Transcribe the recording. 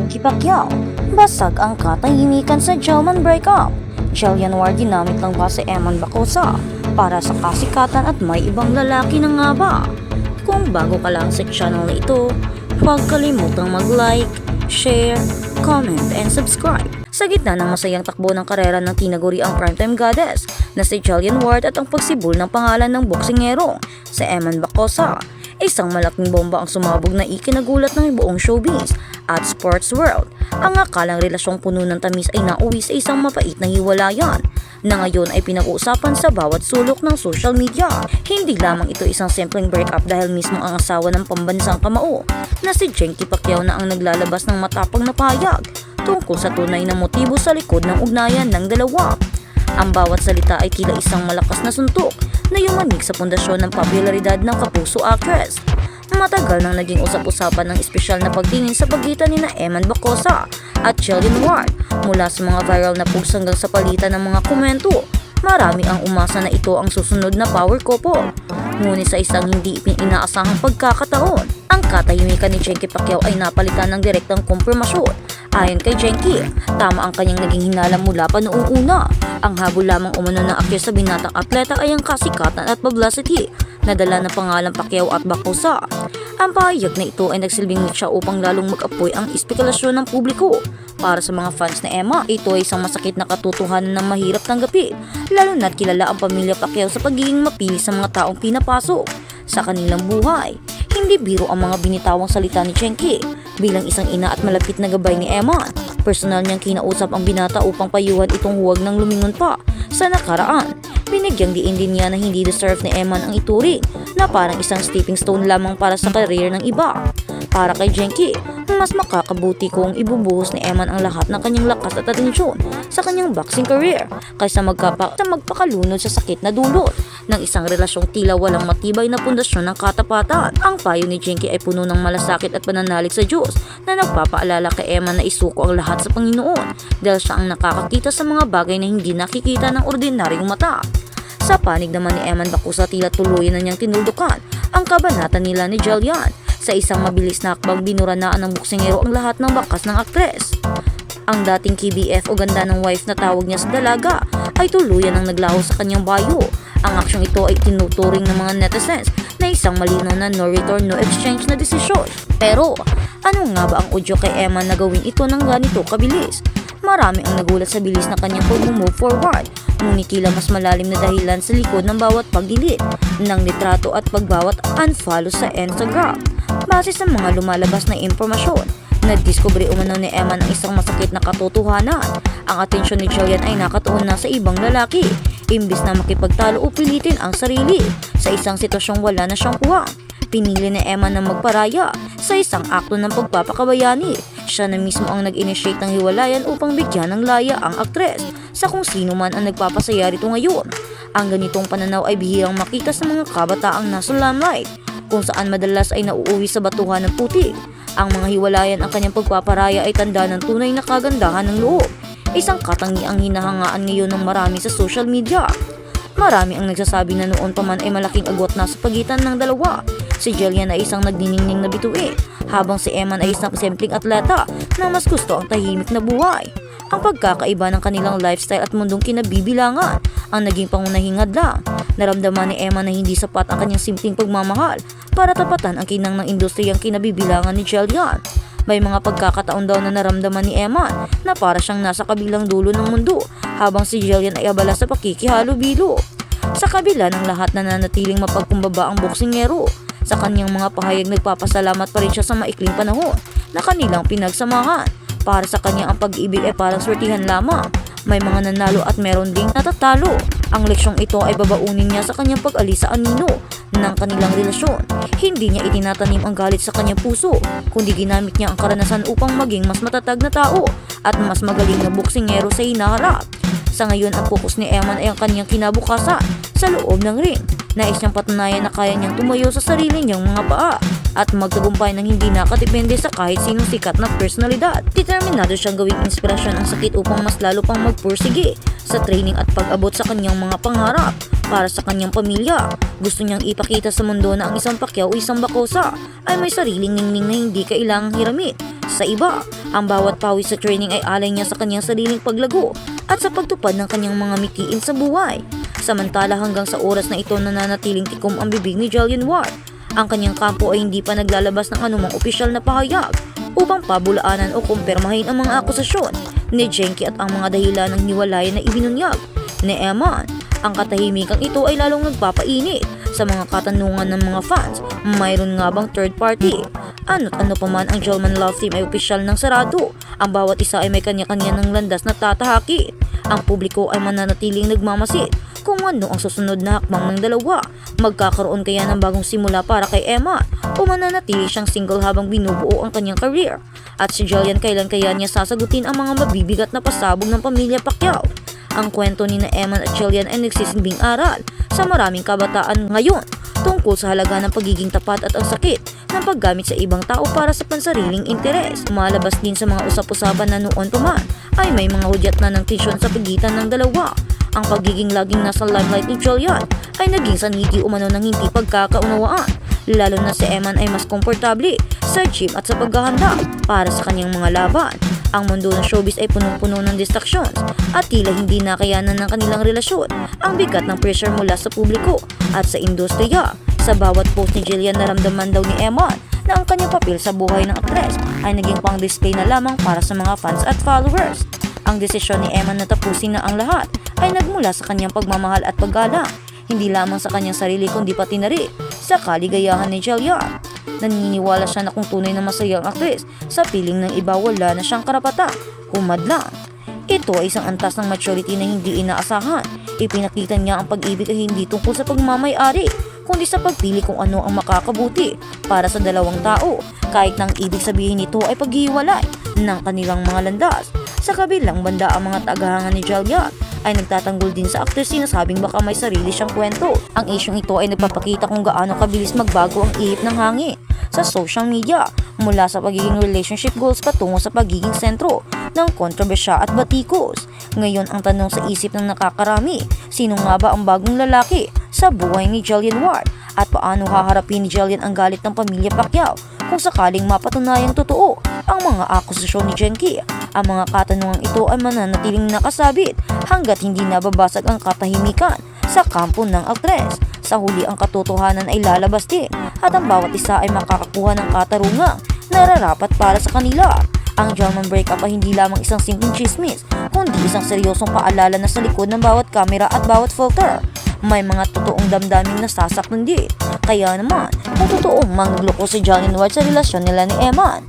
Chenky Pacquiao. Basag ang katahimikan sa Gelman breakup. Jillian Ward ginamit lang ba si Eman Bacosa para sa kasikatan at may ibang lalaki na nga ba? Kung bago ka lang sa channel na ito, huwag kalimutang mag-like, share, comment, and subscribe. Sa gitna ng masayang takbo ng karera ng tinaguriang primetime goddess na si Jillian Ward at ang pagsibol ng pangalan ng boksingero si Eman Bacosa, isang malaking bomba ang sumabog na ikinagulat ng buong showbiz at sports world. Ang akalang relasyong puno ng tamis ay nauwi sa isang mapait na hiwalayan na ngayon ay pinag-uusapan sa bawat sulok ng social media. Hindi lamang ito isang simpleng breakup dahil mismo ang asawa ng pambansang kamao na si Chenky Pacquiao na ang naglalabas ng matapang na pahayag tungkol sa tunay na motibo sa likod ng ugnayan ng dalawa. Ang bawat salita ay tila isang malakas na suntok na yumanig sa pundasyon ng popularidad ng kapuso actress. Matagal nang naging usap-usapan ng espesyal na pagtingin sa pagitan ni Eman Bacosa at Jillian Ward. Mula sa mga viral na posts hanggang sa palitan ng mga komento, marami ang umasa na ito ang susunod na power couple. Ngunit sa isang hindi inaasahang pagkakataon, ang katahimikan ni Chenky Pacquiao ay napalitan ng direktang kumpirmasyon. Ayon kay Chenky, tama ang kanyang naging hinala mula pa noong una. Ang habol lamang umano ng aktres sa binatang atleta ay ang kasikatan at publicity na dala ng pangalang Pacquiao at Bacosa. Ang pahayag na ito ay nagsilbing mitya upang lalong mag-apoy ang espekulasyon ng publiko. Para sa mga fans ni Emma, ito ay isang masakit na katotohanan na mahirap tanggapin, lalo na't kilala ang pamilya Pacquiao sa pagiging mapili sa mga taong pinapasok sa kanilang buhay. Hindi biro ang mga binitawang salita ni Chenky. Bilang isang ina at malapit na gabay ni Emma, personal niyang kinausap ang binata upang payuhan itong huwag nang lumingon pa sa nakaraan. Binigyang diin din niya na hindi deserve ni Eman ang ituring na parang isang stepping stone lamang para sa career ng iba. Para kay Chenky, mas makakabuti kung ibubuhos ni Eman ang lahat ng kanyang lakas at atensyon sa kanyang boxing career kaysa magpakalunod sa sakit na dulot ng isang relasyong tila walang matibay na pundasyon ng katapatan. Ang payo ni Chenky ay puno ng malasakit at pananalig sa Diyos na nagpapaalala kay Eman na isuko ang lahat sa Panginoon dahil siya ang nakakakita sa mga bagay na hindi nakikita ng ordinaryong mata. Sa panig naman ni Eman Bacosa, tila tuluyan na niyang tinuldukan ang kabanata nila ni Jillian. Sa isang mabilis na akbang, binuranaan ng boksingero ang lahat ng bakas ng aktres. Ang dating KBF o ganda ng wife na tawag niya sa dalaga ay tuluyan ang naglaho sa kanyang bayo. Ang aksyong ito ay tinuturing ng mga netizens na isang malinaw na no return no exchange na desisyon. Pero ano nga ba ang udyo kay Emma na gawin ito ng ganito kabilis? Marami ang nagulat sa bilis na kanyang pag-move forward, ngunit tila mas malalim na dahilan sa likod ng bawat pag-delete ng litrato at pagbawat unfollow sa Instagram. Base sa mga lumalabas na impormasyon, nadiskubre umano ni Emma ng isang masakit na katotohanan. Ang atensyon ni Jillian ay nakatuon na sa ibang lalaki, imbis na makipagtalo o pilitin ang sarili sa isang sitwasyong wala na siyang puwang. Pinili ni Emma na magparaya sa isang akto ng pagpapakabayani. Siya na mismo ang nag-initiate ng hiwalayan upang bigyan ng laya ang aktres sa kung sino man ang nagpapasaya rito ngayon. Ang ganitong pananaw ay bihirang makita sa mga kabataang nasa limelight, kung saan madalas ay nauuwi sa batuhan ng putik. Ang mga hiwalayan ang kanyang pagpaparaya ay tanda ng tunay na kagandahan ng loob, isang katangiang hinahangaan ngayon ng marami sa social media. Marami ang nagsasabi na noon pa man ay malaking agwat na sa pagitan ng dalawa. Si Jillian ay isang nagniningning na bituin, habang si Eman ay isang simpleng atleta na mas gusto ang tahimik na buhay. Ang pagkakaiba ng kanilang lifestyle at mundong kinabibilangan ang naging pangunahing hadlang. Naramdaman ni Emma na hindi sapat ang kanyang simpleng pagmamahal para tapatan ang kinang ng industriyang kinabibilangan ni Jillian. May mga pagkakataon daw na naramdaman ni Emma na para siyang nasa kabilang dulo ng mundo, habang si Jillian ay abala sa pakikihalubilo. Sa kabila ng lahat, na nanatiling mapagkumbaba ang boksingero. Sa kanyang mga pahayag, nagpapasalamat pa rin siya sa maikling panahon na kanilang pinagsamahan. Para sa kanya, ang pag-ibig ay parang swertihan lamang. May mga nanalo at meron ding natatalo. Ang leksyong ito ay babaunin niya sa kanyang pag-alis sa anino ng kanilang relasyon. Hindi niya itinatanim ang galit sa kanyang puso, kundi ginamit niya ang karanasan upang maging mas matatag na tao at mas magaling na boksingero sa hinaharap. Sa ngayon, ang focus ni Eman ay ang kanyang kinabukasan sa loob ng ring. Nais niyang patunayan na kaya niyang tumayo sa sarili niyang mga paa at magtagumpay ng hindi nakadepende sa kahit sinong sikat na personalidad. Determinado siyang gawing inspirasyon ang sakit upang mas lalo pang magpursige sa training at pag-abot sa kanyang mga pangarap. para sa kanyang pamilya. Gusto niyang ipakita sa mundo na ang isang Pacquiao o isang Bacosa ay may sariling ningning na hindi kailangang hiramit sa iba. Ang bawat pawis sa training ay alay niya sa kanyang sariling paglago at sa pagtupad ng kanyang mga mitiin sa buhay. Samantala hanggang sa oras na ito nananatiling tikom ang bibig ni Jillian Ward. Ang kanyang kampo ay hindi pa naglalabas ng anumang opisyal na pahayag upang pabulaanan o kumpirmahin ang mga akusasyon ni Jenki at ang mga dahilan ng hiwalayan na ibinunyag ni Eman. Ang katahimikang ito ay lalong nagpapainit sa mga katanungan ng mga fans. Mayroon nga bang third party? Ano't ano pa man ang Jellman Love Team ay opisyal ng sarado. Ang bawat isa ay may kanya-kanya ng landas na tatahaki. Ang publiko ay mananatiling nagmamasid kung ano ang susunod na hakbang ng dalawa. Magkakaroon kaya ng bagong simula para kay Emma o mananatili siyang single habang binubuo ang kanyang career? At si Jillian, kailan kaya niya sasagutin ang mga mabibigat na pasabog ng pamilya Pacquiao? Ang kwento ni na Eman at Jillian ay nagsisilbing aral sa maraming kabataan ngayon tungkol sa halaga ng pagiging tapat at ang sakit ng paggamit sa ibang tao para sa pansariling interes. Malabas din sa mga usap-usapan na noon pa man ay may mga hudyat na ng tensyon sa pagitan ng dalawa. Ang pagiging laging nasa limelight ni Jillian ay naging sanhi umano ng hindi pagkakaunawaan, lalo na si Eman ay mas komportable sa gym at sa paghahanda para sa kanyang mga laban. Ang mundo ng showbiz ay punong-puno ng distractions at tila hindi nakayanan ng kanilang relasyon ang bigat ng pressure mula sa publiko at sa industriya. Sa bawat post ni Jillian, naramdaman daw ni Eman na ang kanyang papel sa buhay ng aktres ay naging pang-display na lamang para sa mga fans at followers. Ang desisyon ni Eman na tapusin na ang lahat ay nagmula sa kanyang pagmamahal at paggalang, hindi lamang sa kanyang sarili kundi pati na rin sa kaligayahan ni Jillian. Naniniwala siya na kung tunay na masaya ang aktres, sa piling ng iba wala na siyang karapatang humadlang. Ito ay isang antas ng maturity na hindi inaasahan. Ipinakita niya ang pag-ibig ay hindi tungkol sa pagmamay-ari, kundi sa pagpili kung ano ang makakabuti para sa dalawang tao, kahit nang ibig sabihin nito ay paghiwalay ng kanilang mga landas. Sa kabilang banda, ang mga tagahanga ni Jillian ay nagtatanggol din sa actress, sinasabing baka may sarili siyang kwento. Ang isyong ito ay nagpapakita kung gaano kabilis magbago ang ihip ng hangin sa social media, mula sa pagiging relationship goals patungo sa pagiging sentro ng kontrobersya at batikos. Ngayon ang tanong sa isip ng nakakarami, sino nga ba ang bagong lalaki sa buhay ni Jillian Ward? At paano haharapin ni Jillian ang galit ng pamilya Pacquiao kung sakaling mapatunayang totoo ang mga akusasyon ni Jenki? Ang mga katanungang ito ay mananatiling nakasabit hanggat hindi nababasag ang katahimikan sa kampo ng aktres. Sa huli, ang katotohanan ay lalabas din at ang bawat isa ay makakakuha ng katarungang nararapat para sa kanila. Ang Jellman breakup ay hindi lamang isang simpleng chismis, kundi isang seryosong paalala na sa likod ng bawat kamera at bawat filter may mga totoong damdaming nasasaktan din. Kaya naman, kung totoong mangluloko si Jillian Ward sa relasyon nila ni Eman,